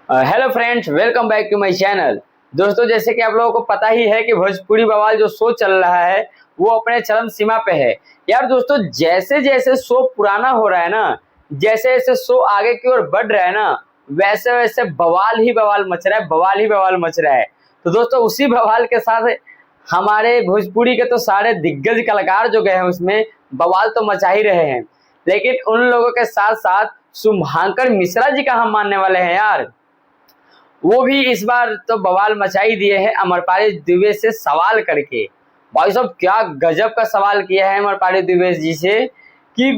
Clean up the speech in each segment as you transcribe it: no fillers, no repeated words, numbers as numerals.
Hello friends, welcome back to my channel. दोस्तों, जैसे कि आप लोगों को पता ही है कि भोजपुरी बवाल जो शो चल रहा है वो अपने चरम सीमा पे है। यार दोस्तों, जैसे जैसे शो पुराना हो रहा है ना, जैसे जैसे शो आगे की ओर बढ़ रहा है ना, वैसे वैसे बवाल ही बवाल मच रहा है, बवाल ही बवाल मच रहा है। तो दोस्तों, उसी बवाल के साथ हमारे भोजपुरी के तो सारे दिग्गज कलाकार जो गए हैं उसमें बवाल तो मचा ही रहे हैं, लेकिन उन लोगों के साथ साथ शुभांकर मिश्रा जी का हम मानने वाले हैं यार। वो भी इस बार तो बवाल मचाई दिए हैं अमरपाली दुबे से सवाल करके। भाई साहब, क्या गजब का सवाल किया है अमरपाली दुबे जी से कि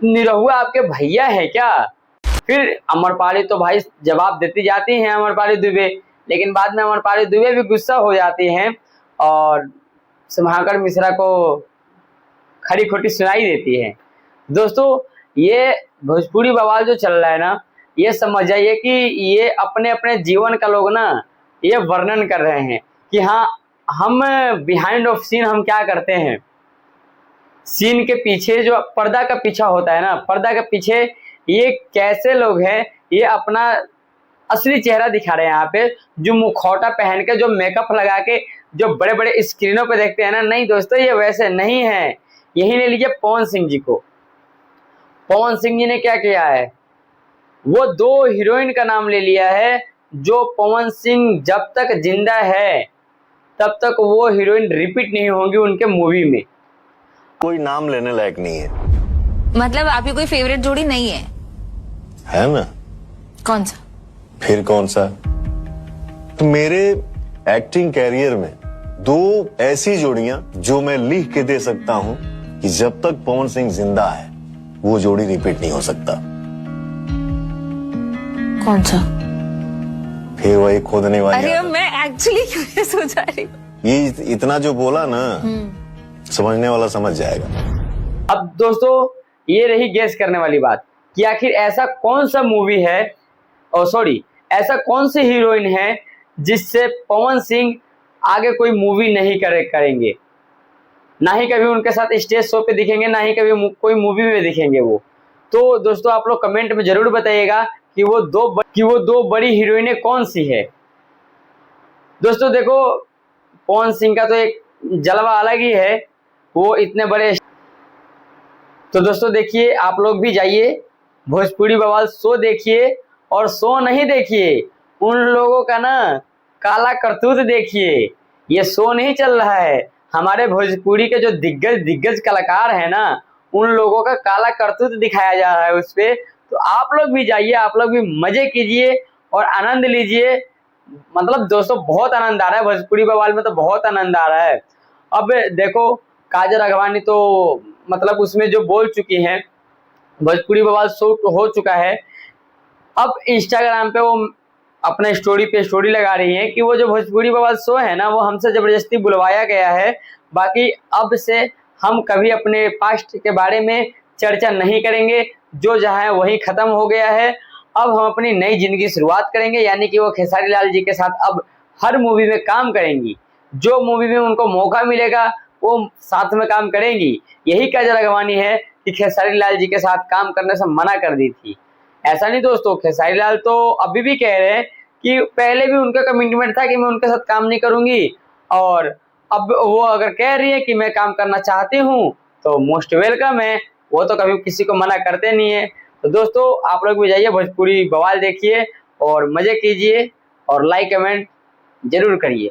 निरहुआ आपके भैया है क्या। फिर अमरपाली तो भाई जवाब देती जाती हैं अमरपाली दुबे, लेकिन बाद में अमरपाली दुबे भी गुस्सा हो जाती हैं और शुभांकर मिश्रा को खरी खोटी सुनाई देती है। दोस्तों, ये भोजपुरी बवाल जो चल रहा है ना, ये समझ जाइए कि ये अपने अपने जीवन का लोग ना ये वर्णन कर रहे हैं कि हाँ, हम बिहाइंड ऑफ सीन हम क्या करते हैं। सीन के पीछे जो पर्दा का पीछा होता है ना, पर्दा के पीछे ये कैसे लोग हैं, ये अपना असली चेहरा दिखा रहे हैं यहाँ पे। जो मुखौटा पहन के, जो मेकअप लगा के, जो बड़े बड़े स्क्रीनों पे देखते हैं ना, नहीं दोस्तों, ये वैसे नहीं है। यही ले लीजिए पवन सिंह जी को। पवन सिंह जी ने क्या किया है, वो दो हीरोइन का नाम ले लिया है जो पवन सिंह जब तक जिंदा है तब तक वो हीरोइन रिपीट नहीं होंगी उनके मूवी में। कोई नाम लेने लायक नहीं है। मतलब आपकी कोई फेवरेट जोड़ी नहीं है? है ना। कौन सा? फिर कौन सा? तो मेरे एक्टिंग कैरियर में दो ऐसी जोड़ियां जो मैं लिख के दे सकता हूं कि जब तक पवन सिंह जिंदा है वो जोड़ी रिपीट नहीं हो सकता। कौन सा? फिर वही खोदने वाली। अरे मैं एक्चुअली क्यूरियस हो जा रही हूँ। ये इतना जो बोला ना, समझने वाला समझ जाएगा। अब दोस्तों, ये रही गेस करने वाली बात कि आखिर ऐसा कौन सा मूवी है, ऐसा कौन सी हीरोइन है जिससे पवन सिंह आगे कोई मूवी नहीं करेंगे, ना ही कभी उनके साथ स्टेज शो पे दिखेंगे, ना ही कभी कोई मूवी में दिखेंगे वो। तो दोस्तों, आप लोग कमेंट में जरूर बताइएगा कि वो दो बड़ी हीरोइनें कौन सी है। दोस्तों देखो, पवन सिंह का तो एक जलवा अलग ही है, वो इतने बड़े। तो दोस्तों देखिए, आप लोग भी जाइए भोजपुरी बवाल शो देखिए, और शो नहीं देखिए, उन लोगों का ना काला करतूत देखिए। ये शो नहीं चल रहा है, हमारे भोजपुरी के जो दिग्गज कलाकार हैं ना, उन लोगों का काला करतूत दिखाया जा रहा है उस पे। तो आप लोग भी जाइए, आप लोग भी मजे कीजिए और आनंद लीजिए। मतलब दोस्तों, बहुत आनंद आ रहा है भोजपुरी बवाल में, तो बहुत आनंद आ रहा है। अब देखो, काजल राघवानी तो मतलब उसमें जो बोल चुकी हैं, भोजपुरी बवाल शो हो चुका है। अब इंस्टाग्राम पे वो अपने स्टोरी पे स्टोरी लगा रही हैं कि वो जो भोजपुरी बवाल शो है ना, वो हमसे जबरदस्ती बुलवाया गया है। बाकी अब से हम कभी अपने पास्ट के बारे में चर्चा नहीं करेंगे, जो जहाँ है वही खत्म हो गया है। अब हम अपनी नई जिंदगी शुरुआत करेंगे, यानी कि वो खेसारी लाल जी के साथ अब हर मूवी में काम करेंगी। जो मूवी में उनको मौका मिलेगा वो साथ में काम करेंगी। यही काजल राघवानी है कि खेसारी लाल जी के साथ काम करने से मना कर दी थी। ऐसा नहीं दोस्तों, खेसारी लाल तो अभी भी कह रहे हैं कि पहले भी उनका कमिटमेंट था कि मैं उनके साथ काम नहीं करूंगी, और अब वो अगर कह रही है कि मैं काम करना चाहती हूँ तो मोस्ट वेलकम है। वो तो कभी किसी को मना करते नहीं है। तो दोस्तों, आप लोग भी जाइए भोजपुरी बवाल देखिए और मजे कीजिए और लाइक कमेंट जरूर करिए।